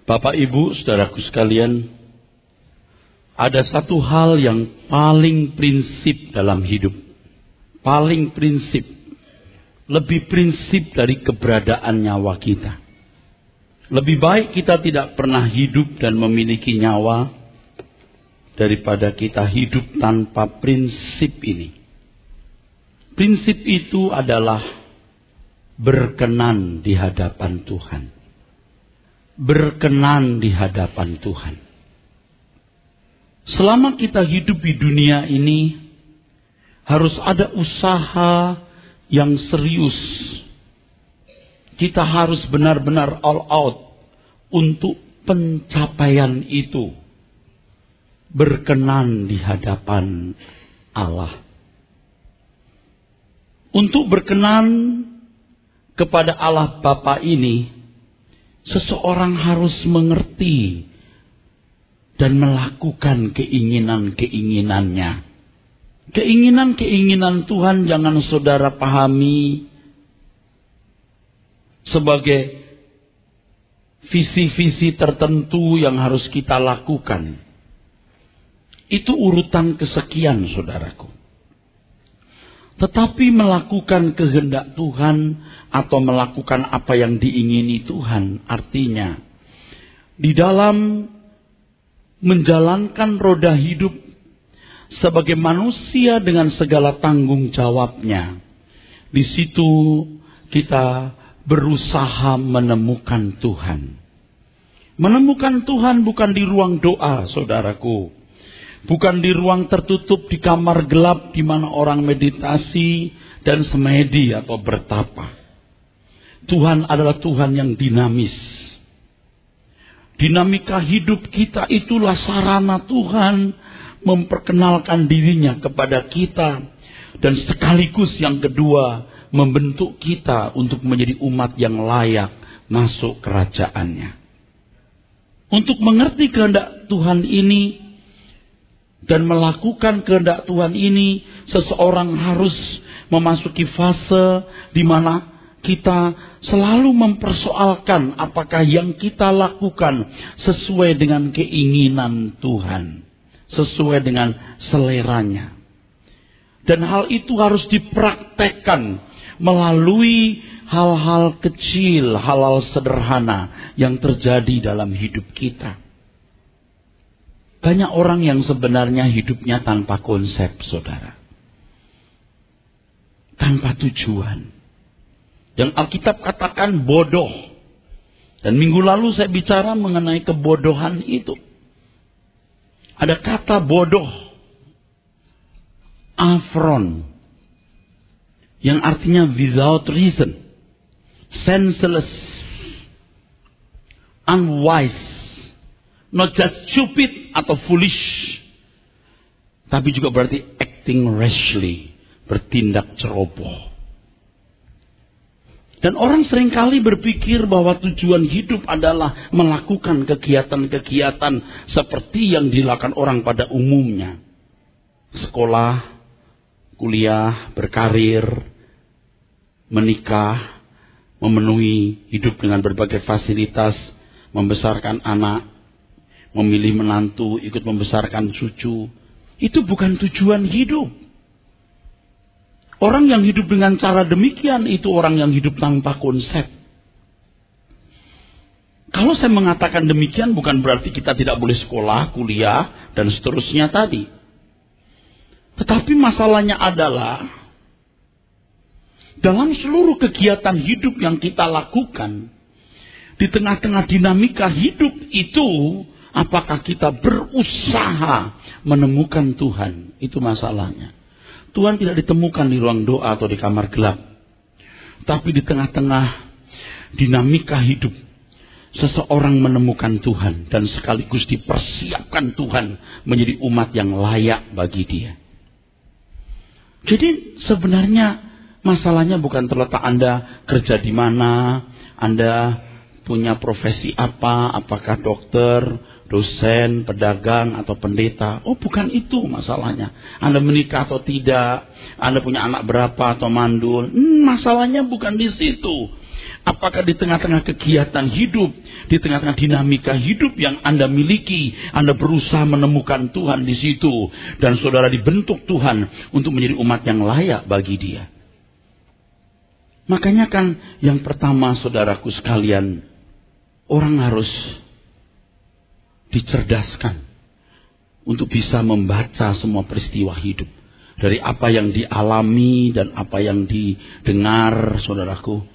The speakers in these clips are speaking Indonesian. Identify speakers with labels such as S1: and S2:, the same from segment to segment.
S1: Bapak, Ibu, saudaraku sekalian, ada satu hal yang paling prinsip dalam hidup. Paling prinsip. Lebih prinsip dari keberadaan nyawa kita. Lebih baik kita tidak pernah hidup dan memiliki nyawa daripada kita hidup tanpa prinsip ini. Prinsip itu adalah berkenan di hadapan Tuhan. Berkenan di hadapan Tuhan. Selama kita hidup di dunia ini, harus ada usaha yang serius. Kita harus benar-benar all out untuk pencapaian itu. Berkenan di hadapan Allah. Untuk berkenan kepada Allah Bapa ini, seseorang harus mengerti dan melakukan keinginan-keinginannya. Keinginan-keinginan Tuhan jangan saudara pahami sebagai visi-visi tertentu yang harus kita lakukan. Itu urutan kesekian, saudaraku. Tetapi melakukan kehendak Tuhan atau melakukan apa yang diingini Tuhan, artinya di dalam menjalankan roda hidup sebagai manusia dengan segala tanggung jawabnya, di situ kita berusaha menemukan Tuhan. Menemukan Tuhan bukan di ruang doa, saudaraku. Bukan di ruang tertutup di kamar gelap di mana orang meditasi dan semedi atau bertapa. Tuhan adalah Tuhan yang dinamis. Dinamika hidup kita itulah sarana Tuhan memperkenalkan dirinya kepada kita. Dan sekaligus yang kedua, membentuk kita untuk menjadi umat yang layak masuk kerajaannya. Untuk mengerti kehendak Tuhan ini dan melakukan kehendak Tuhan ini, seseorang harus memasuki fase di mana kita selalu mempersoalkan apakah yang kita lakukan sesuai dengan keinginan Tuhan, sesuai dengan seleranya. Dan hal itu harus dipraktekkan melalui hal-hal kecil, hal-hal sederhana yang terjadi dalam hidup kita. Banyak orang yang sebenarnya hidupnya tanpa konsep, saudara. Tanpa tujuan. Yang Alkitab katakan bodoh. Dan minggu lalu saya bicara mengenai kebodohan itu. Ada kata bodoh. Afron. Yang artinya without reason. Senseless. Unwise. Not just stupid atau foolish. Tapi juga berarti acting rashly. Bertindak ceroboh. Dan orang seringkali berpikir bahwa tujuan hidup adalah melakukan kegiatan-kegiatan seperti yang dilakukan orang pada umumnya. Sekolah, kuliah, berkarir, menikah, memenuhi hidup dengan berbagai fasilitas, membesarkan anak, memilih menantu, ikut membesarkan cucu. Itu bukan tujuan hidup. Orang yang hidup dengan cara demikian itu orang yang hidup tanpa konsep. Kalau saya mengatakan demikian bukan berarti kita tidak boleh sekolah, kuliah, dan seterusnya tadi. Tetapi masalahnya adalah dalam seluruh kegiatan hidup yang kita lakukan, di tengah-tengah dinamika hidup itu, apakah kita berusaha menemukan Tuhan? Itu masalahnya. Tuhan tidak ditemukan di ruang doa atau di kamar gelap. Tapi di tengah-tengah dinamika hidup, seseorang menemukan Tuhan dan sekaligus dipersiapkan Tuhan menjadi umat yang layak bagi Dia. Jadi sebenarnya masalahnya bukan terletak Anda kerja di mana, Anda punya profesi apa, apakah dokter, dosen, pedagang, atau pendeta. Oh, bukan itu masalahnya. Anda menikah atau tidak, Anda punya anak berapa atau mandul. Masalahnya bukan di situ. Apakah di tengah-tengah kegiatan hidup, di tengah-tengah dinamika hidup yang Anda miliki, Anda berusaha menemukan Tuhan di situ, dan saudara dibentuk Tuhan untuk menjadi umat yang layak bagi Dia. Makanya kan yang pertama, saudaraku sekalian, orang harus dicerdaskan untuk bisa membaca semua peristiwa hidup. Dari apa yang dialami dan apa yang didengar, saudaraku.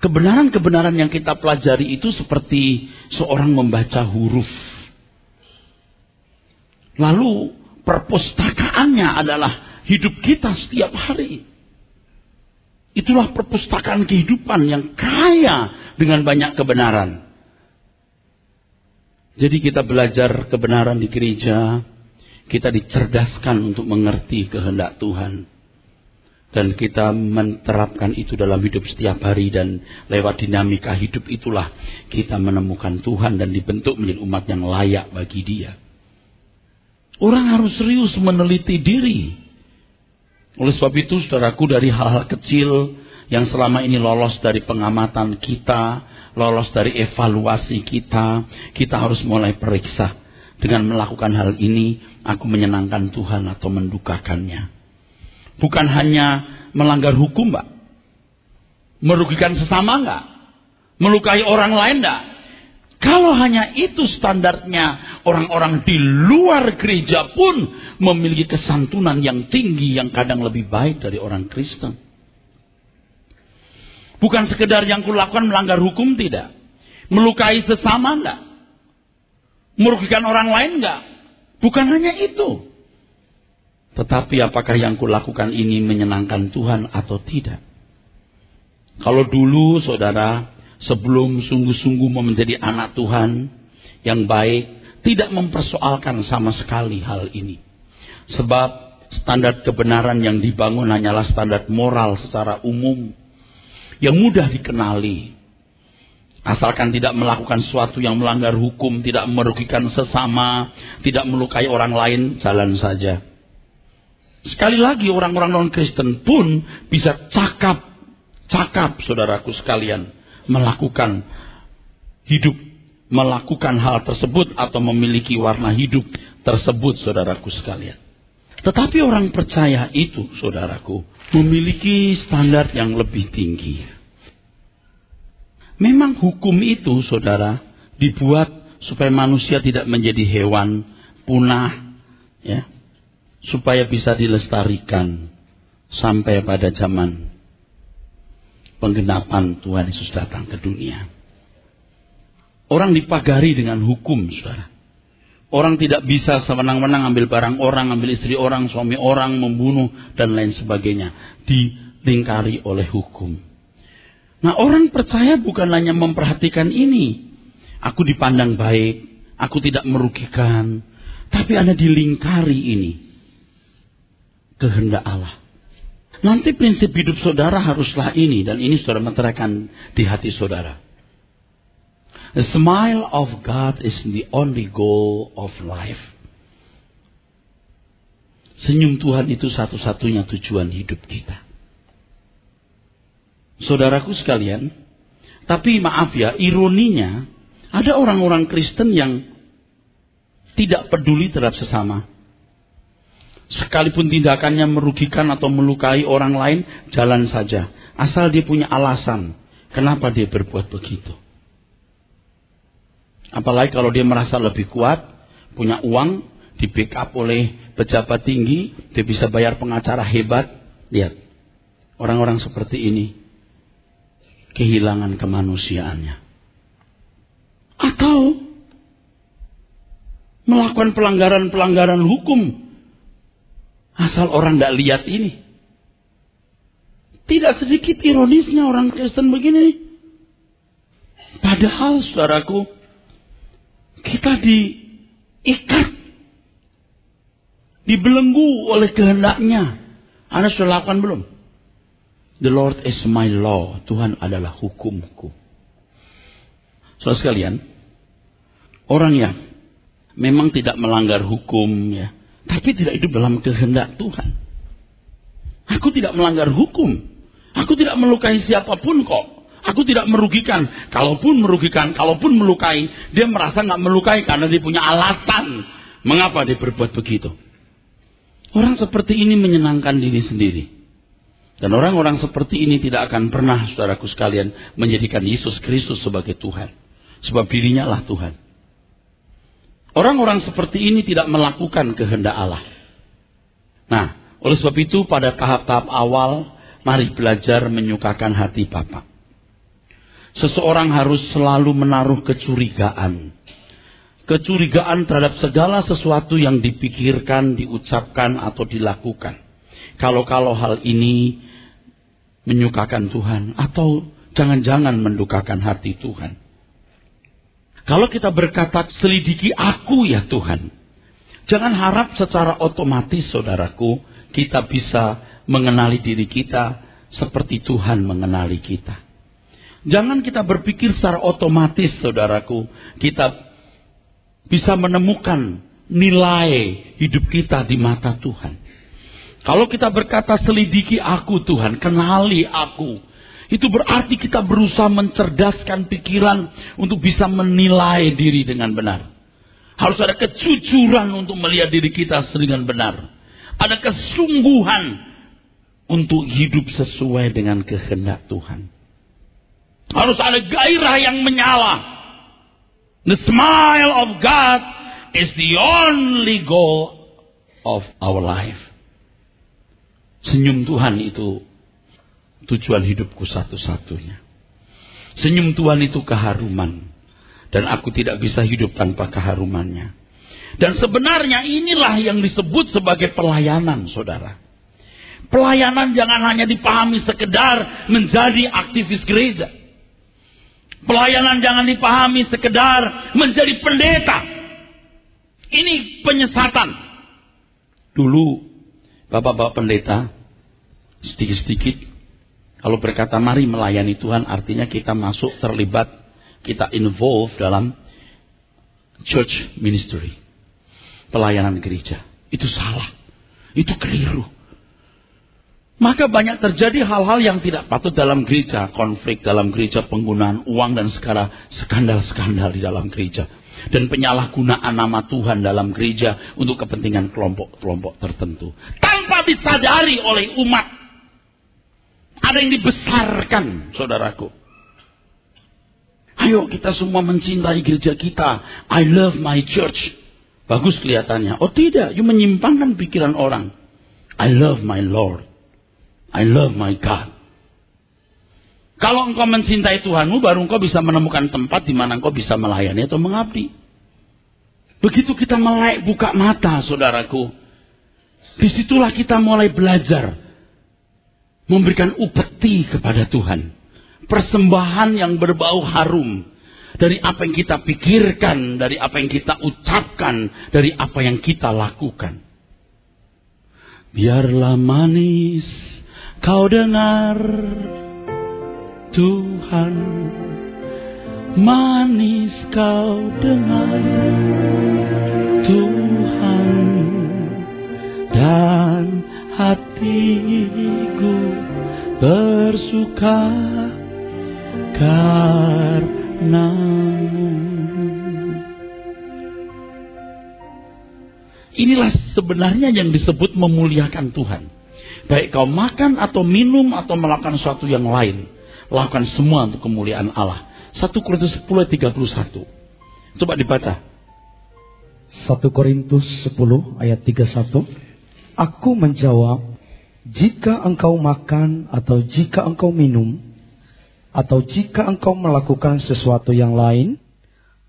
S1: Kebenaran-kebenaran yang kita pelajari itu seperti seorang membaca huruf. Lalu perpustakaannya adalah hidup kita setiap hari. Itulah perpustakaan kehidupan yang kaya dengan banyak kebenaran. Jadi kita belajar kebenaran di gereja, kita dicerdaskan untuk mengerti kehendak Tuhan. Dan kita menerapkan itu dalam hidup setiap hari, dan lewat dinamika hidup itulah kita menemukan Tuhan dan dibentuk menjadi umat yang layak bagi Dia. Orang harus serius meneliti diri. Oleh sebab itu, saudaraku, dari hal-hal kecil yang selama ini lolos dari pengamatan kita, lolos dari evaluasi kita, kita harus mulai periksa. Dengan melakukan hal ini, aku menyenangkan Tuhan atau mendukakannya. Bukan hanya melanggar hukum, Mbak. Merugikan sesama enggak? Melukai orang lain enggak? Kalau hanya itu standarnya, orang-orang di luar gereja pun memiliki kesantunan yang tinggi, yang kadang lebih baik dari orang Kristen. Bukan sekedar yang kulakukan melanggar hukum, tidak. Melukai sesama enggak? Merugikan orang lain enggak? Bukan hanya itu. Tetapi apakah yang kulakukan ini menyenangkan Tuhan atau tidak? Kalau dulu, saudara, sebelum sungguh-sungguh mau menjadi anak Tuhan yang baik, tidak mempersoalkan sama sekali hal ini. Sebab standar kebenaran yang dibangun hanyalah standar moral secara umum, yang mudah dikenali. Asalkan tidak melakukan sesuatu yang melanggar hukum, tidak merugikan sesama, tidak melukai orang lain, jalan saja. Sekali lagi, orang-orang non-Kristen pun bisa cakap, saudaraku sekalian, melakukan hidup, melakukan hal tersebut atau memiliki warna hidup tersebut, saudaraku sekalian. Tetapi orang percaya itu, saudaraku, memiliki standar yang lebih tinggi. Memang hukum itu, saudara, dibuat supaya manusia tidak menjadi hewan punah, ya, supaya bisa dilestarikan sampai pada zaman penggenapan Tuhan Yesus datang ke dunia. Orang dipagari dengan hukum, saudara. Orang tidak bisa sewenang-wenang ambil barang orang, ambil istri orang, suami orang, membunuh, dan lain sebagainya. Dilingkari oleh hukum. Nah, orang percaya bukan hanya memperhatikan ini. Aku dipandang baik, aku tidak merugikan, tapi Anda dilingkari ini. Kehendak Allah. Nanti prinsip hidup saudara haruslah ini, dan ini saudara meteraikan di hati saudara. The smile of God is the only goal of life. Senyum Tuhan itu satu-satunya tujuan hidup kita. Saudaraku sekalian, tapi maaf ya, ironinya, ada orang-orang Kristen yang tidak peduli terhadap sesama. Sekalipun tindakannya merugikan atau melukai orang lain, jalan saja. Asal dia punya alasan kenapa dia berbuat begitu. Apalagi kalau dia merasa lebih kuat, punya uang, di backup oleh pejabat tinggi, dia bisa bayar pengacara hebat. Lihat, orang-orang seperti ini kehilangan kemanusiaannya. Atau melakukan pelanggaran-pelanggaran hukum, asal orang tidak lihat ini. Tidak sedikit ironisnya orang Kristen begini. Padahal, saudaraku, kita diikat, dibelenggu oleh kehendaknya. Anda sudah lakukan belum? The Lord is my law. Tuhan adalah hukumku. Saudara sekalian, orang yang memang tidak melanggar hukum, ya, tapi tidak hidup dalam kehendak Tuhan. Aku tidak melanggar hukum. Aku tidak melukai siapapun kok. Aku tidak merugikan. Kalaupun merugikan, kalaupun melukai, dia merasa nggak melukai karena dia punya alasan mengapa dia berbuat begitu. Orang seperti ini menyenangkan diri sendiri. Dan orang-orang seperti ini tidak akan pernah, saudaraku sekalian, menjadikan Yesus Kristus sebagai Tuhan. Sebab dirinya lah Tuhan. Orang-orang seperti ini tidak melakukan kehendak Allah. Nah, oleh sebab itu pada tahap-tahap awal, mari belajar menyukakan hati Bapa. Seseorang harus selalu menaruh kecurigaan. Kecurigaan terhadap segala sesuatu yang dipikirkan, diucapkan, atau dilakukan. Kalau-kalau hal ini menyukakan Tuhan, atau jangan-jangan mendukakan hati Tuhan. Kalau kita berkata, selidiki aku ya Tuhan. Jangan harap secara otomatis, saudaraku, kita bisa mengenali diri kita seperti Tuhan mengenali kita. Jangan kita berpikir secara otomatis, saudaraku, kita bisa menemukan nilai hidup kita di mata Tuhan. Kalau kita berkata, selidiki aku Tuhan, kenali aku, itu berarti kita berusaha mencerdaskan pikiran untuk bisa menilai diri dengan benar. Harus ada kejujuran untuk melihat diri kita dengan benar. Ada kesungguhan untuk hidup sesuai dengan kehendak Tuhan. Harus ada gairah yang menyala. The smile of God is the only goal of our life. Senyum Tuhan itu tujuan hidupku satu-satunya. Senyum Tuhan itu keharuman. Dan aku tidak bisa hidup tanpa keharumannya. Dan sebenarnya inilah yang disebut sebagai pelayanan, saudara. Pelayanan jangan hanya dipahami sekedar menjadi aktivis gereja. Pelayanan jangan dipahami sekedar menjadi pendeta. Ini penyesatan. Dulu, bapak-bapak pendeta, sedikit-sedikit, kalau berkata mari melayani Tuhan, artinya kita masuk, terlibat, kita involve dalam church ministry. Pelayanan gereja. Itu salah. Itu keliru. Maka banyak terjadi hal-hal yang tidak patut dalam gereja. Konflik dalam gereja, penggunaan uang dan sekarang skandal-skandal di dalam gereja. Dan penyalahgunaan nama Tuhan dalam gereja untuk kepentingan kelompok-kelompok tertentu. Tanpa disadari oleh umat. Ada yang dibesarkan, saudaraku. Ayo kita semua mencintai gereja kita. I love my church. Bagus kelihatannya. Oh tidak, you menyimpangkan pikiran orang. I love my Lord. I love my God. Kalau engkau mencintai Tuhanmu, baru engkau bisa menemukan tempat di mana engkau bisa melayani atau mengabdi. Begitu kita melek buka mata, saudaraku. Disitulah kita mulai belajar. Memberikan upeti kepada Tuhan. Persembahan yang berbau harum. Dari apa yang kita pikirkan, dari apa yang kita ucapkan, dari apa yang kita lakukan. Biarlah manis kau dengar Tuhan, manis kau dengar Tuhan, dan hatiku bersuka karenamu. Inilah sebenarnya yang disebut memuliakan Tuhan. Baik kau makan atau minum atau melakukan sesuatu yang lain, lakukan semua untuk kemuliaan Allah. 1 Korintus 10 ayat 31. Coba dibaca.
S2: 1 Korintus 10 ayat 31. Aku menjawab, jika engkau makan atau jika engkau minum, atau jika engkau melakukan sesuatu yang lain,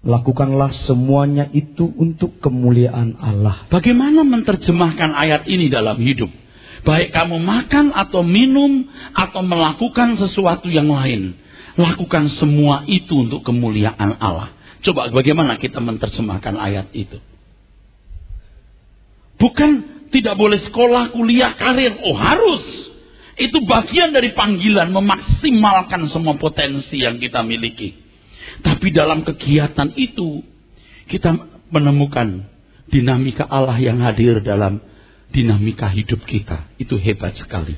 S2: lakukanlah semuanya itu untuk kemuliaan Allah.
S1: Bagaimana menerjemahkan ayat ini dalam hidup? Baik kamu makan atau minum atau melakukan sesuatu yang lain, lakukan semua itu untuk kemuliaan Allah. Coba bagaimana kita menerjemahkan ayat itu? Bukan tidak boleh sekolah, kuliah, karir. Oh harus. Itu bagian dari panggilan memaksimalkan semua potensi yang kita miliki. Tapi dalam kegiatan itu kita menemukan dinamika Allah yang hadir dalam dinamika hidup kita. Itu hebat sekali.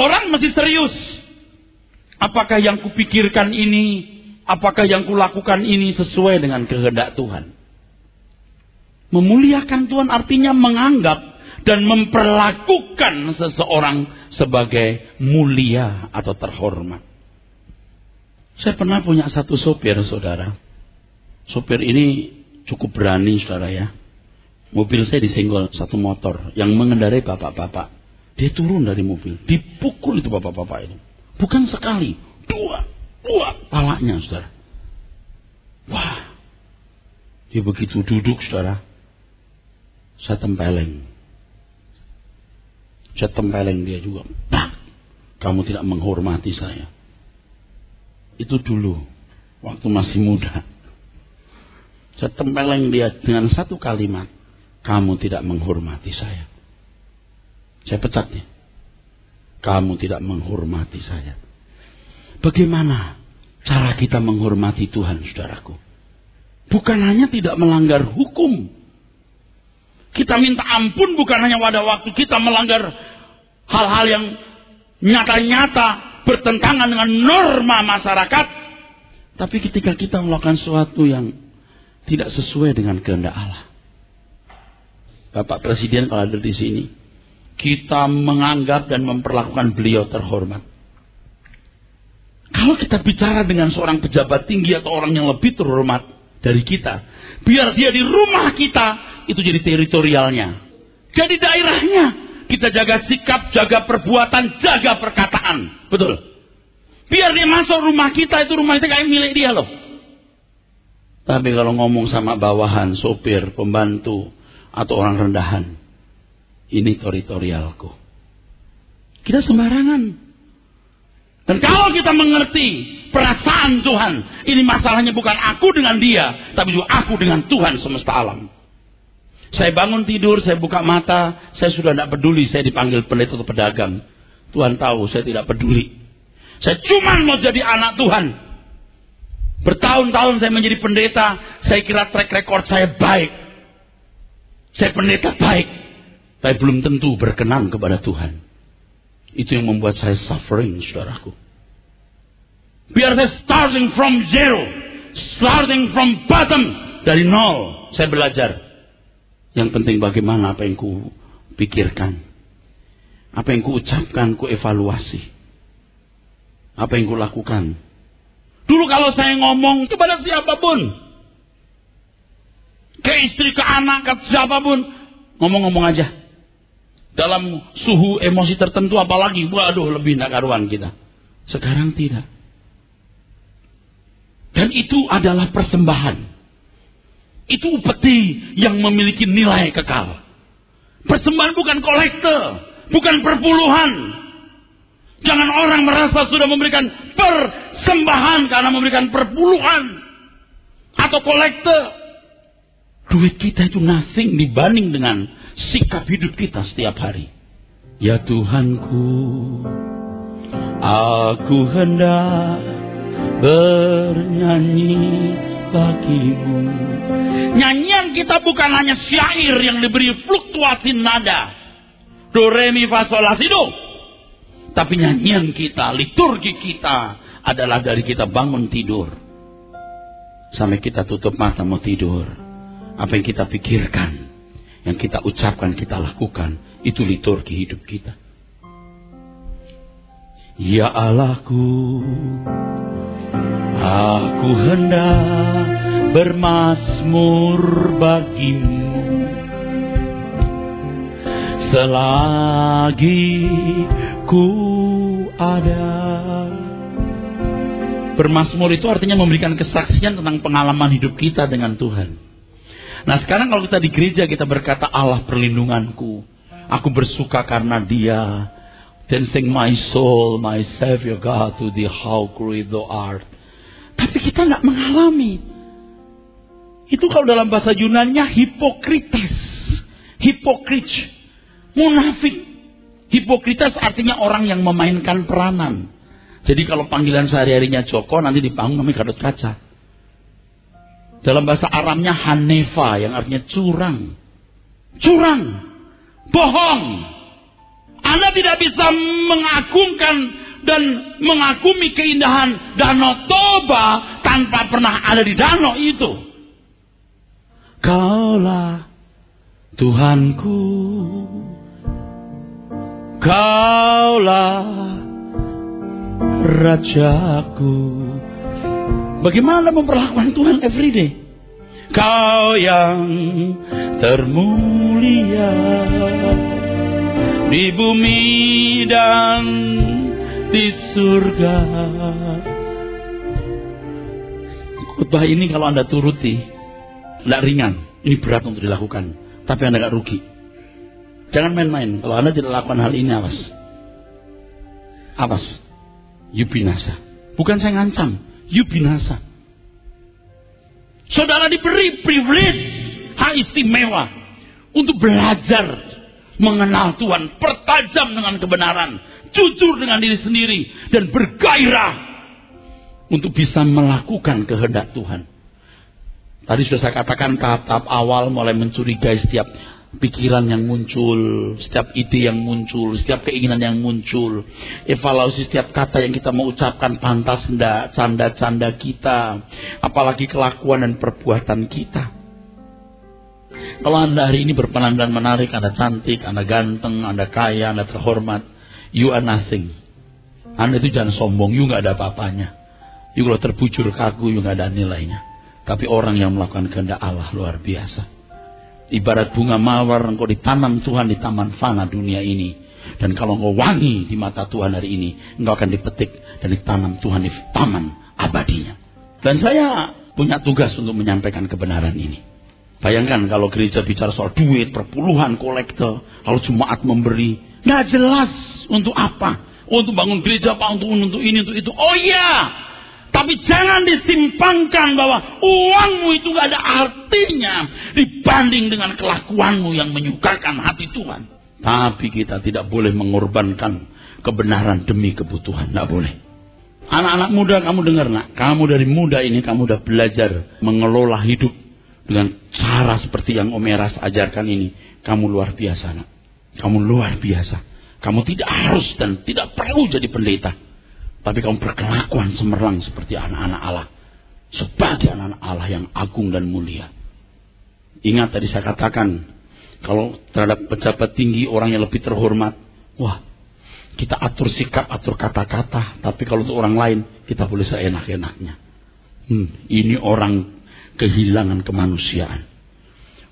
S1: Orang mesti serius. Apakah yang kupikirkan ini, apakah yang kulakukan ini sesuai dengan kehendak Tuhan? Memuliakan Tuhan artinya menganggap dan memperlakukan seseorang sebagai mulia atau terhormat. Saya pernah punya satu sopir, saudara. Sopir ini cukup berani, saudara ya. Mobil saya disenggol satu motor yang mengendarai bapak-bapak. Dia turun dari mobil, dipukul itu bapak-bapak itu. Bukan sekali, dua palanya, saudara. Wah, dia begitu duduk, saudara. Saya tempeleng dia juga. Nah, kamu tidak menghormati saya. Itu dulu, waktu masih muda. Saya tempeleng dia dengan satu kalimat. Kamu tidak menghormati saya. Saya pecat dia. Kamu tidak menghormati saya. Bagaimana cara kita menghormati Tuhan, saudaraku? Bukan hanya tidak melanggar hukum. Kita minta ampun bukan hanya pada waktu kita melanggar hal-hal yang nyata-nyata bertentangan dengan norma masyarakat. Tapi ketika kita melakukan sesuatu yang tidak sesuai dengan kehendak Allah. Bapak Presiden kalau ada di sini, kita menganggap dan memperlakukan beliau terhormat. Kalau kita bicara dengan seorang pejabat tinggi atau orang yang lebih terhormat dari kita, biar dia di rumah kita, itu jadi teritorialnya. Jadi daerahnya. Kita jaga sikap, jaga perbuatan, jaga perkataan. Betul. Biar dia masuk rumah kita, itu rumah kita kayak milik dia loh. Tapi kalau ngomong sama bawahan, sopir, pembantu, atau orang rendahan, ini teritorialku. Kita sembarangan. Dan kalau kita mengerti perasaan Tuhan, ini masalahnya bukan aku dengan dia, tapi juga aku dengan Tuhan semesta alam. Saya bangun tidur, saya buka mata, saya sudah tidak peduli, saya dipanggil pendeta atau pedagang. Tuhan tahu, saya tidak peduli. Saya cuma mau jadi anak Tuhan. Bertahun-tahun saya menjadi pendeta, saya kira track record saya baik. Saya pendeta baik, tapi belum tentu berkenan kepada Tuhan. Itu yang membuat saya suffering, saudaraku. Biar saya starting from zero, starting from bottom, dari nol, saya belajar. Yang penting bagaimana apa yang ku pikirkan, apa yang ku ucapkan, ku evaluasi, apa yang ku lakukan. Dulu kalau saya ngomong kepada siapapun, ke istri, ke anak, ke siapapun, ngomong-ngomong aja. Dalam suhu emosi tertentu apalagi, waduh lebih tidak karuan kita. Sekarang tidak. Dan itu adalah persembahan. Itu upeti yang memiliki nilai kekal. Persembahan bukan kolektor, bukan perpuluhan. Jangan orang merasa sudah memberikan persembahan karena memberikan perpuluhan atau kolektor. Duit kita itu nothing dibanding dengan sikap hidup kita setiap hari. Ya Tuhanku, aku hendak bernyanyi bagimu. Nyanyian kita bukan hanya syair yang diberi fluktuasi nada, do, re, mi, fa, sol, la, si, do. Tapi nyanyian kita, liturgi kita adalah dari kita bangun tidur sampai kita tutup mata mau tidur. Apa yang kita pikirkan, yang kita ucapkan, kita lakukan, itu liturgi hidup kita. Ya Allahku, aku hendak bermazmur bagimu selagi ku ada. Bermazmur itu artinya memberikan kesaksian tentang pengalaman hidup kita dengan Tuhan. Nah sekarang kalau kita di gereja kita berkata Allah perlindunganku, aku bersuka karena Dia. Then sing my soul, my Savior God, to Thee how great Thou art. Tapi kita nggak mengalami. Itu kalau dalam bahasa Yunaninya hipokrites, hipokrit, munafik. Hipokrites artinya orang yang memainkan peranan. Jadi kalau panggilan sehari-harinya Joko, nanti di panggung namanya Gatot Kaca. Dalam bahasa Aramnya Hanefa, yang artinya curang. Curang. Bohong. Anda tidak bisa mengagungkan dan mengagumi keindahan Danau Toba tanpa pernah ada di danau itu. Kaulah Tuhanku, Kaulah Rajaku. Bagaimana memperlakukan Tuhan everyday? Kau yang termulia di bumi dan di surga. Khotbah ini kalau Anda turuti, tidak ringan. Ini berat untuk dilakukan, tapi Anda tidak rugi. Jangan main-main. Kalau Anda tidak lakukan hal ini, awas. Awas. You binasa. Bukan saya ngancam, you binasa. Saudara diberi privilege, hak istimewa untuk belajar mengenal Tuhan, pertajam dengan kebenaran, jujur dengan diri sendiri, dan bergairah untuk bisa melakukan kehendak Tuhan. Tadi sudah saya katakan tahap-tahap awal mulai mencurigai setiap pikiran yang muncul, setiap ide yang muncul, setiap keinginan yang muncul. Evaluasi setiap kata yang kita mau ucapkan, pantas enggak, canda-canda kita, apalagi kelakuan dan perbuatan kita. Kalau Anda hari ini berpenampilan menarik, Anda cantik, Anda ganteng, Anda kaya, Anda terhormat, you are nothing. Anda itu jangan sombong, you nggak ada apa-apanya. You kalau terbujur kaku, you nggak ada nilainya. Tapi orang yang melakukan kehendak Allah luar biasa. Ibarat bunga mawar, engkau ditanam Tuhan di taman fana dunia ini. Dan kalau engkau wangi di mata Tuhan hari ini, engkau akan dipetik dan ditanam Tuhan di taman abadinya. Dan saya punya tugas untuk menyampaikan kebenaran ini. Bayangkan kalau gereja bicara soal duit, perpuluhan, kolektor, lalu jemaat memberi. Nggak jelas untuk apa. Untuk bangun gereja, apa, untuk ini, untuk itu. Oh iya, tapi jangan disimpangkan bahwa uangmu itu gak ada artinya dibanding dengan kelakuanmu yang menyukakan hati Tuhan. Tapi kita tidak boleh mengorbankan kebenaran demi kebutuhan. Tidak boleh. Anak-anak muda, kamu dengar nak? Kamu dari muda ini, kamu udah belajar mengelola hidup dengan cara seperti yang Om Eras ajarkan ini. Kamu luar biasa nak. Kamu luar biasa. Kamu tidak harus dan tidak perlu jadi pendeta. Tapi kamu berkelakuan cemerlang seperti anak-anak Allah. Sebagai anak-anak Allah yang agung dan mulia. Ingat tadi saya katakan, kalau terhadap pejabat tinggi, orang yang lebih terhormat, wah, kita atur sikap, atur kata-kata. Tapi kalau untuk orang lain, kita boleh seenak-enaknya. Ini orang kehilangan kemanusiaan.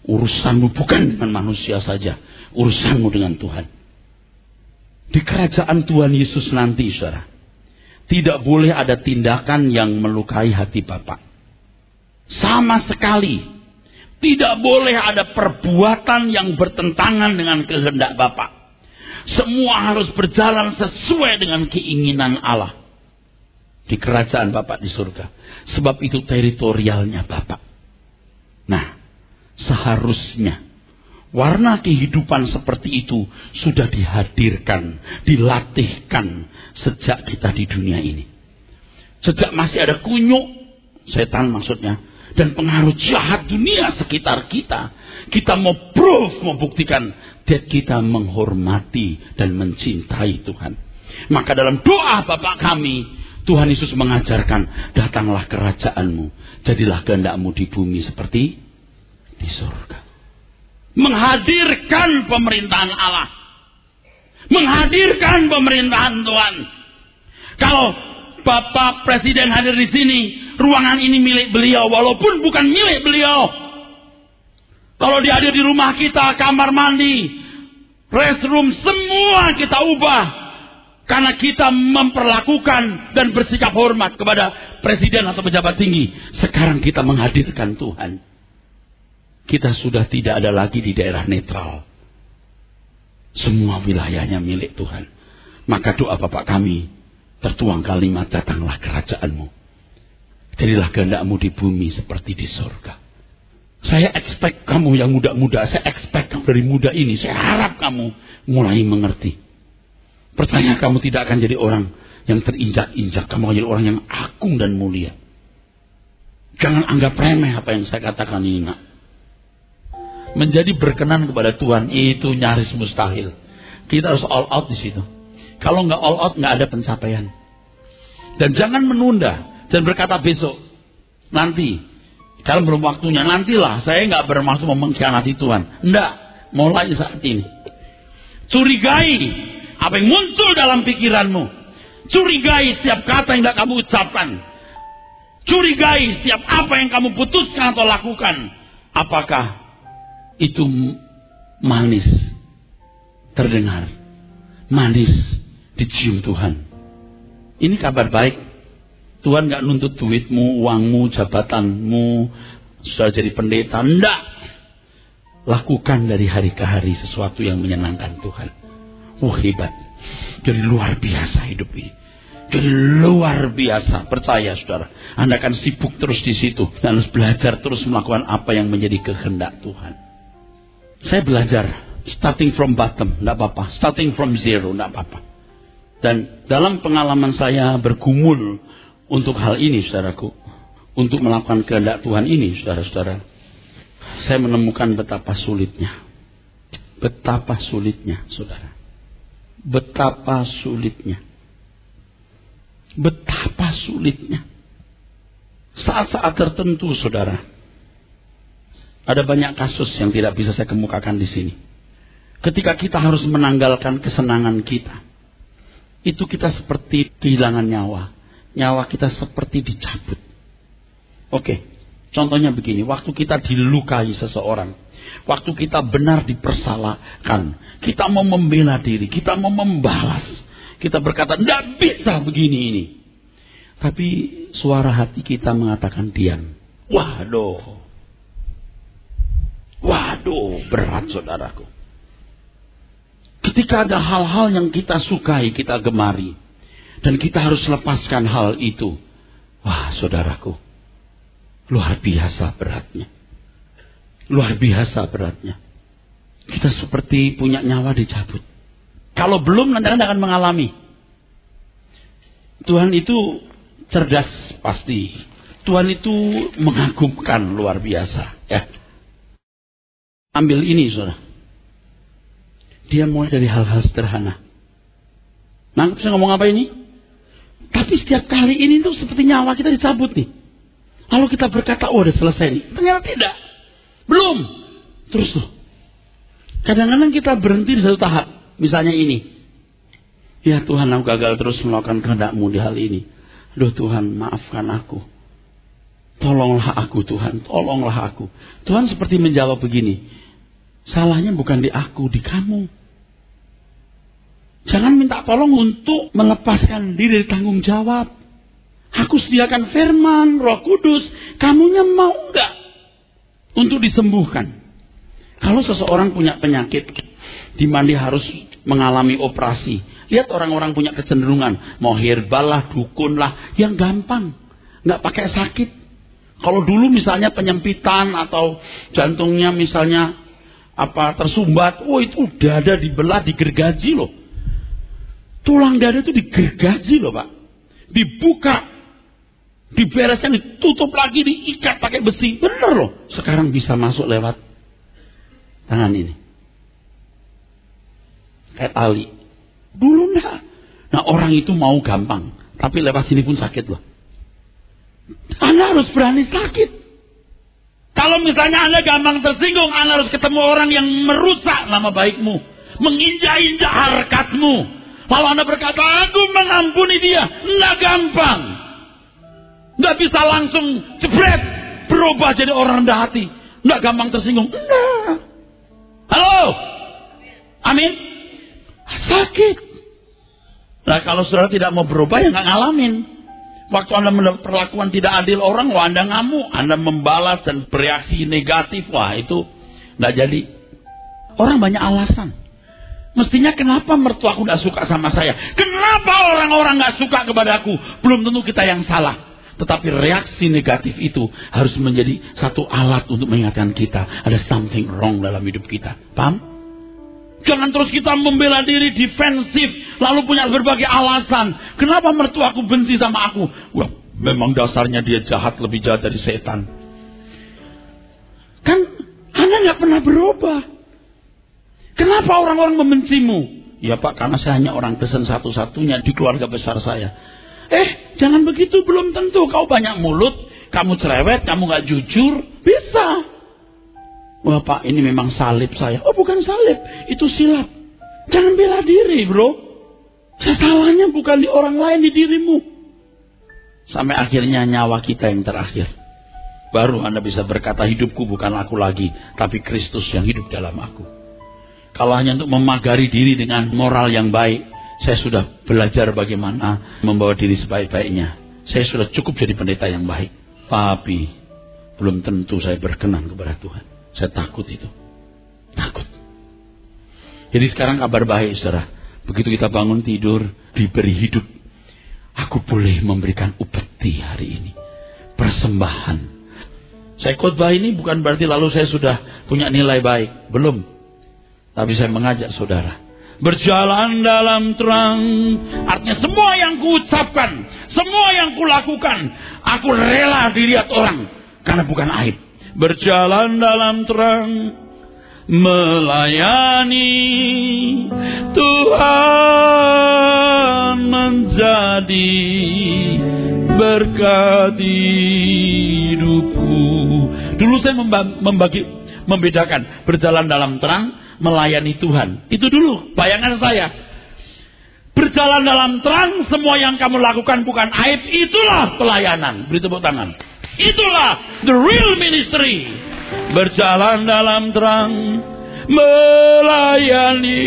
S1: Urusanmu bukan dengan manusia saja, urusanmu dengan Tuhan. Di kerajaan Tuhan Yesus nanti, saudara, tidak boleh ada tindakan yang melukai hati Bapa. Sama sekali. Tidak boleh ada perbuatan yang bertentangan dengan kehendak Bapa. Semua harus berjalan sesuai dengan keinginan Allah. Di kerajaan Bapa di surga. Sebab itu teritorialnya Bapa. Nah, seharusnya warna kehidupan seperti itu sudah dihadirkan, dilatihkan sejak kita di dunia ini. Sejak masih ada kunyuk, setan maksudnya, dan pengaruh jahat dunia sekitar kita, kita mau proof, mau buktikan that kita menghormati dan mencintai Tuhan. Maka dalam doa Bapa kami, Tuhan Yesus mengajarkan, datanglah kerajaanmu, jadilah kehendakmu di bumi seperti di surga. Menghadirkan pemerintahan Allah. Menghadirkan pemerintahan Tuhan. Kalau Bapak Presiden hadir di sini, ruangan ini milik beliau, walaupun bukan milik beliau. Kalau dia hadir di rumah kita, kamar mandi, restroom, semua kita ubah. Karena kita memperlakukan dan bersikap hormat kepada presiden atau pejabat tinggi. Sekarang kita menghadirkan Tuhan. Kita sudah tidak ada lagi di daerah netral. Semua wilayahnya milik Tuhan. Maka doa Bapak kami tertuang kalimat, datanglah kerajaanmu. Jadilah kehendakmu di bumi seperti di surga. Saya expect kamu yang muda-muda, saya expect kamu dari muda ini, saya harap kamu mulai mengerti. Percaya kamu tidak akan jadi orang yang terinjak-injak, kamu akan jadi orang yang agung dan mulia. Jangan anggap remeh apa yang saya katakan ini nak. Menjadi berkenan kepada Tuhan itu nyaris mustahil. Kita harus all out di situ. Kalau nggak all out, nggak ada pencapaian. Dan jangan menunda dan berkata besok, nanti, kalau belum waktunya, nantilah. Saya nggak bermaksud mengkhianati Tuhan. Enggak, mulai saat ini. Curigai apa yang muncul dalam pikiranmu. Curigai setiap kata yang nggak kamu ucapkan. Curigai setiap apa yang kamu putuskan atau lakukan. Apakah itu manis terdengar, manis dicium Tuhan. Ini kabar baik. Tuhan gak nuntut duitmu, uangmu, jabatanmu, sudah jadi pendeta. Enggak. Lakukan dari hari ke hari sesuatu yang menyenangkan Tuhan. Hebat. Jadi luar biasa hidup ini. Jadi luar biasa. Percaya saudara, Anda akan sibuk terus di situ dan harus belajar terus melakukan apa yang menjadi kehendak Tuhan. Saya belajar starting from bottom, enggak apa-apa. Starting from zero, enggak apa-apa. Dan dalam pengalaman saya bergumul untuk hal ini, saudaraku, untuk melakukan kehendak Tuhan ini, saudara-saudara, saya menemukan betapa sulitnya. Betapa sulitnya, saudara. Betapa sulitnya. Betapa sulitnya. Saat-saat tertentu, saudara, ada banyak kasus yang tidak bisa saya kemukakan di sini. Ketika kita harus menanggalkan kesenangan kita, itu kita seperti kehilangan nyawa. Nyawa kita seperti dicabut. Oke, contohnya begini. Waktu kita dilukai seseorang, waktu kita benar dipersalahkan, kita mau membela diri, kita mau membalas, kita berkata, tidak bisa begini ini. Tapi suara hati kita mengatakan diam. Waduh, berat saudaraku. Ketika ada hal-hal yang kita sukai, kita gemari, dan kita harus lepaskan hal itu. Wah, saudaraku, luar biasa beratnya. Luar biasa beratnya. Kita seperti punya nyawa dicabut. Kalau belum, nanti Anda akan mengalami. Tuhan itu cerdas pasti. Tuhan itu mengagumkan luar biasa. Ya. Ambil ini, saudara. Dia mulai dari hal-hal sederhana. Nangkep saya ngomong apa ini? Tapi setiap kali ini tuh seperti nyawa kita dicabut nih. Lalu kita berkata, oh udah selesai nih. Ternyata tidak. Belum. Terus tuh. Kadang-kadang kita berhenti di satu tahap. Misalnya ini. Ya Tuhan, aku gagal terus melakukan kehendak-Mu di hal ini. Aduh Tuhan, maafkan aku. Tolonglah aku Tuhan, tolonglah aku. Tuhan seperti menjawab begini. Salahnya bukan di aku, di kamu. Jangan minta tolong untuk melepaskan diri dari tanggung jawab. Aku sediakan firman, Roh Kudus. Kamunya mau enggak untuk disembuhkan? Kalau seseorang punya penyakit, di mana dia harus mengalami operasi. Lihat orang-orang punya kecenderungan. Mau herbal lah, dukun lah. Yang gampang. Nggak pakai sakit. Kalau dulu misalnya penyempitan atau jantungnya misalnya tersumbat. Oh itu dada dibelah, digergaji loh. Tulang dada itu digergaji loh Pak. Dibuka. Dibereskan, ditutup lagi, diikat pakai besi. Bener loh. Sekarang bisa masuk lewat tangan ini. Kayak tali. Dulu enggak. Nah orang itu mau gampang. Tapi lewat sini pun sakit loh. Anda harus berani sakit. Kalau misalnya Anda gampang tersinggung, Anda harus ketemu orang yang merusak nama baikmu. Menginjak-injak harkatmu. Lalu Anda berkata, aku mengampuni dia. Enggak gampang. Enggak bisa langsung jebret. Berubah jadi orang rendah hati. Enggak gampang tersinggung. Enggak. Halo? Amin? Sakit. Nah kalau saudara tidak mau berubah, ya nggak ngalamin. Waktu Anda mendapat perlakuan tidak adil orang, wah Anda ngamuk, Anda membalas dan bereaksi negatif, wah itu nggak jadi. Orang banyak alasan. Mestinya kenapa mertuaku nggak suka sama saya? Kenapa orang-orang nggak suka kepada aku? Belum tentu kita yang salah. Tetapi reaksi negatif itu harus menjadi satu alat untuk mengingatkan kita ada something wrong dalam hidup kita. Paham? Jangan terus kita membela diri, defensif, lalu punya berbagai alasan. Kenapa mertuaku benci sama aku? Wah, memang dasarnya dia jahat, lebih jahat dari setan. Kan Anda nggak pernah berubah. Kenapa orang-orang membencimu? Ya Pak, karena saya hanya orang Kristen satu-satunya di keluarga besar saya. Jangan begitu, belum tentu. Kau banyak mulut, kamu cerewet, kamu gak jujur, bisa. Wah Pak, ini memang salib saya. Oh bukan salib, itu silap. Jangan bela diri bro. Salahnya bukan di orang lain, di dirimu. Sampai akhirnya nyawa kita yang terakhir. Baru Anda bisa berkata, hidupku bukan aku lagi, tapi Kristus yang hidup dalam aku. Kalau hanya untuk memagari diri dengan moral yang baik, saya sudah belajar bagaimana membawa diri sebaik-baiknya. Saya sudah cukup jadi pendeta yang baik. Tapi belum tentu saya berkenan kepada Tuhan. Saya takut itu. Takut. Jadi sekarang kabar baik saudara. Begitu kita bangun tidur, diberi hidup. Aku boleh memberikan upeti hari ini. Persembahan. Saya khotbah ini bukan berarti lalu saya sudah punya nilai baik. Belum. Tapi saya mengajak saudara. Berjalan dalam terang. Artinya semua yang kuucapkan, semua yang kulakukan, aku rela dilihat orang. Karena bukan aib. Berjalan dalam terang. Melayani Tuhan menjadi berkat hidupku. Dulu saya membedakan berjalan dalam terang, melayani Tuhan. Itu dulu bayangan saya. Berjalan dalam terang, semua yang kamu lakukan bukan aib, itulah pelayanan. Beri tepuk tangan. Itulah the real ministry. Berjalan dalam terang, melayani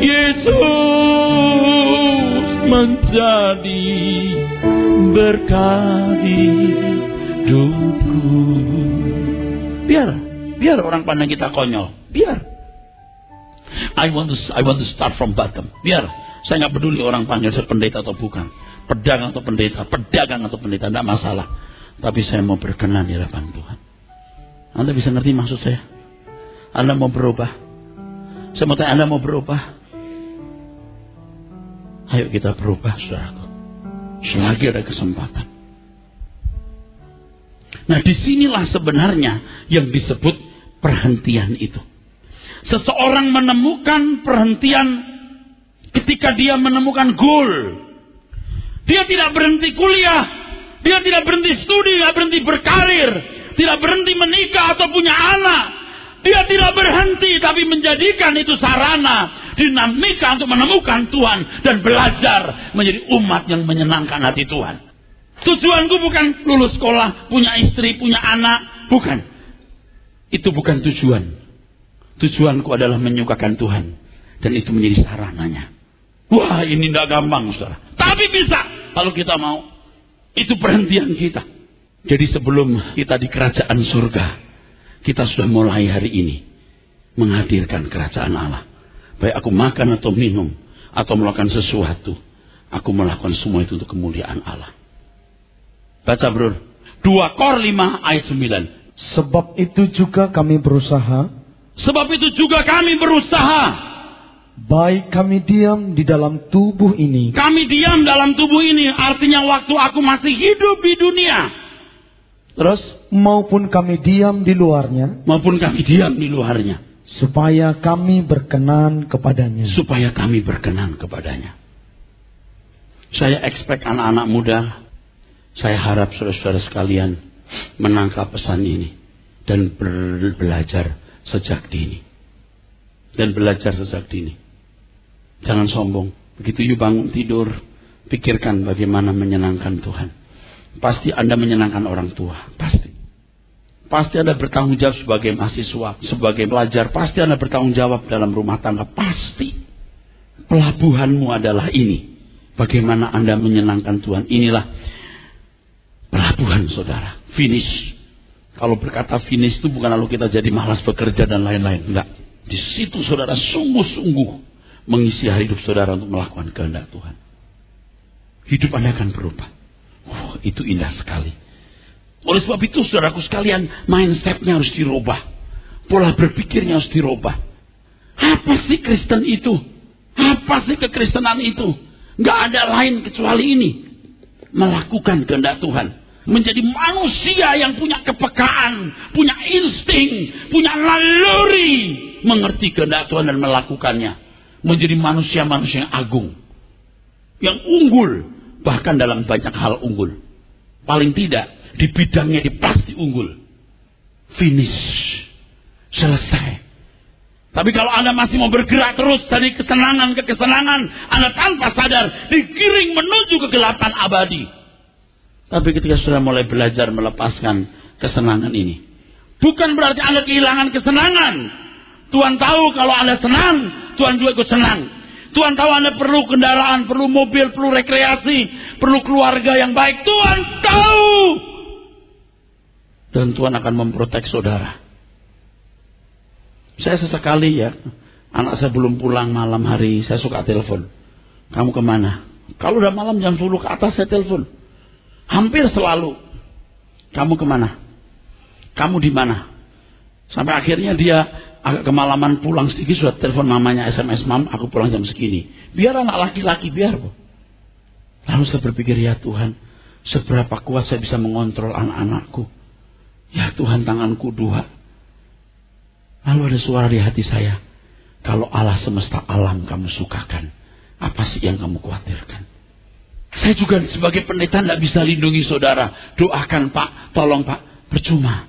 S1: Yesus menjadi berkat hidupku. Biar orang pandang kita konyol. Biar. I want to start from bottom. Biar. Saya nggak peduli orang panggil saya pendeta atau bukan, pedagang atau pendeta, tidak masalah. Tapi saya mau berkenan di hadapan Tuhan. Anda bisa ngerti maksud saya? Anda mau berubah? Saya mau tanya, Anda mau berubah? Ayo kita berubah, saudaraku. Selagi ada kesempatan. Nah, disinilah sebenarnya yang disebut perhentian itu. Seseorang menemukan perhentian ketika dia menemukan goal. Dia tidak berhenti kuliah, dia tidak berhenti studi, tidak berhenti berkarir, tidak berhenti menikah atau punya anak. Dia tidak berhenti, tapi menjadikan itu sarana, dinamika untuk menemukan Tuhan dan belajar menjadi umat yang menyenangkan hati Tuhan. Tujuanku bukan lulus sekolah, punya istri, punya anak, bukan. Itu bukan tujuan. Tujuanku adalah menyukakan Tuhan, dan itu menjadi sarananya. Wah, ini tidak gampang, saudara. Tapi bisa kalau kita mau. Itu perhentian kita. Jadi sebelum kita di kerajaan surga, kita sudah mulai hari ini menghadirkan kerajaan Allah. Baik aku makan atau minum, atau melakukan sesuatu, aku melakukan semua itu untuk kemuliaan Allah. Baca bro, 2 Kor 5 ayat 9.
S2: Sebab itu juga kami berusaha. Baik kami diam di dalam tubuh ini.
S1: Kami diam dalam tubuh ini, artinya waktu aku masih hidup di dunia. Terus?
S2: Maupun kami diam di luarnya. Supaya kami berkenan kepadanya. Saya expect anak-anak muda, saya harap saudara-saudara sekalian menangkap pesan ini. Dan belajar sejak dini. Jangan sombong. Begitu you bangun tidur, pikirkan bagaimana menyenangkan Tuhan. Pasti Anda menyenangkan orang tua. Pasti Anda bertanggung jawab sebagai mahasiswa, sebagai pelajar. Pasti Anda bertanggung jawab dalam rumah tangga. Pasti. Pelabuhanmu adalah ini. Bagaimana Anda menyenangkan Tuhan. Inilah pelabuhan saudara. Finish. Kalau berkata finish itu bukan lalu kita jadi malas bekerja dan lain-lain. Enggak. Di situ saudara sungguh-sungguh mengisi hari hidup saudara untuk melakukan kehendak Tuhan. Hidup Anda akan berubah. Itu indah sekali. Oleh sebab itu saudaraku sekalian, mindsetnya harus dirubah. Pola berpikirnya harus dirubah. Apa sih Kristen itu? Apa sih kekristenan itu? Gak ada lain kecuali ini. Melakukan kehendak Tuhan. Menjadi manusia yang punya kepekaan, punya insting, punya naluri. Mengerti kehendak Tuhan dan melakukannya.
S1: menjadi manusia-manusia yang agung, yang unggul, bahkan dalam banyak hal unggul. Paling tidak di bidangnya dia pasti unggul. Finish, selesai. Tapi kalau Anda masih mau bergerak terus dari kesenangan ke kesenangan, Anda tanpa sadar digiring menuju kegelapan abadi. Tapi ketika sudah mulai belajar melepaskan kesenangan ini, bukan berarti Anda kehilangan kesenangan. Tuhan tahu kalau Anda senang, Tuhan juga ikut senang. Tuhan tahu Anda perlu kendaraan, perlu mobil, perlu rekreasi, perlu keluarga yang baik. Tuhan tahu. Dan Tuhan akan memprotek saudara. Saya sesekali ya, anak saya belum pulang malam hari, saya suka telepon. Kamu kemana? Kalau udah malam jam 10 ke atas saya telepon. Hampir selalu. Kamu kemana? Kamu di mana? Sampai akhirnya dia agak kemalaman pulang sedikit, sudah telepon mamanya, SMS, Mam, aku pulang jam segini. Biar anak laki-laki, biar. Lalu saya berpikir, ya Tuhan, seberapa kuat saya bisa mengontrol anak-anakku. Ya Tuhan, tanganku 2. Lalu ada suara di hati saya, kalau Allah semesta alam kamu sukakan, apa sih yang kamu khawatirkan? Saya juga sebagai pendeta tidak bisa lindungi saudara. Doakan Pak, tolong Pak, percuma.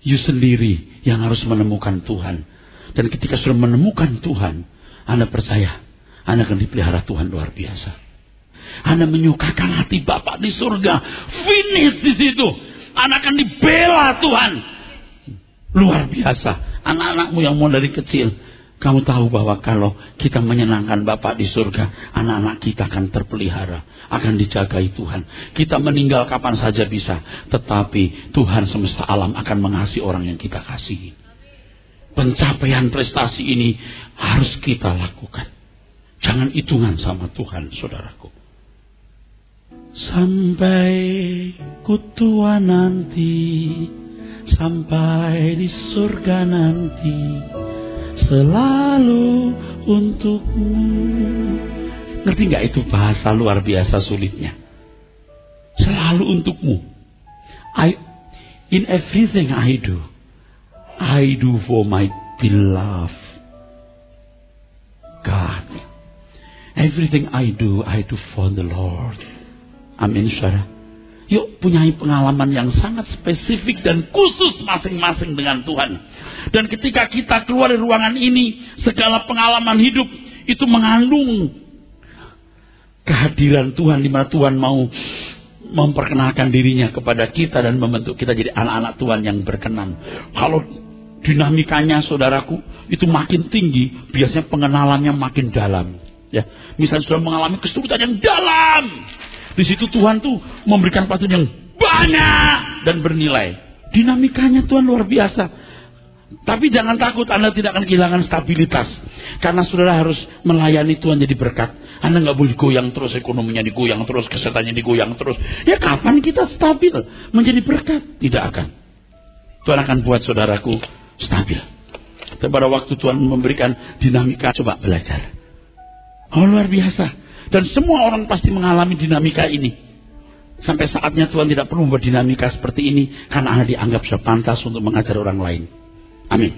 S1: You sendiri yang harus menemukan Tuhan. Dan ketika sudah menemukan Tuhan, Anda percaya, Anda akan dipelihara Tuhan luar biasa. Anda menyukakan hati Bapa di surga. Finish di situ. Anda akan dibela Tuhan. Luar biasa. Anak-anakmu yang mau dari kecil, kamu tahu bahwa kalau kita menyenangkan Bapa di surga, anak-anak kita akan terpelihara, akan dijagai Tuhan. Kita meninggal kapan saja bisa, tetapi Tuhan semesta alam akan mengasihi orang yang kita kasihi. Pencapaian prestasi ini harus kita lakukan. Jangan hitungan sama Tuhan, saudaraku. Sampai ku tua nanti, sampai di surga nanti, selalu untukmu. Ngerti gak itu bahasa luar biasa sulitnya? Selalu untukmu. In everything I do for my beloved God. Everything I do for the Lord. Amin, saudara. Yuk punyai pengalaman yang sangat spesifik dan khusus masing-masing dengan Tuhan. Dan ketika kita keluar dari ruangan ini, segala pengalaman hidup itu mengandung kehadiran Tuhan, di mana Tuhan mau memperkenalkan dirinya kepada kita dan membentuk kita jadi anak-anak Tuhan yang berkenan. Kalau dinamikanya, saudaraku, itu makin tinggi, biasanya pengenalannya makin dalam. Ya, misalnya sudah mengalami kesulitan yang dalam, di situ Tuhan tuh memberikan pelajaran yang banyak dan bernilai. Dinamikanya Tuhan luar biasa. Tapi jangan takut, Anda tidak akan kehilangan stabilitas. Karena saudara harus melayani Tuhan jadi berkat. Anda nggak boleh goyang terus, ekonominya digoyang terus, kesehatannya digoyang terus. Ya kapan kita stabil menjadi berkat? Tidak akan. Tuhan akan buat saudaraku stabil. Tapi pada waktu Tuhan memberikan dinamika, coba belajar. Oh, luar biasa. Dan semua orang pasti mengalami dinamika ini. Sampai saatnya Tuhan tidak perlu berdinamika seperti ini, karena Anda dianggap sudah pantas untuk mengajar orang lain. Amin.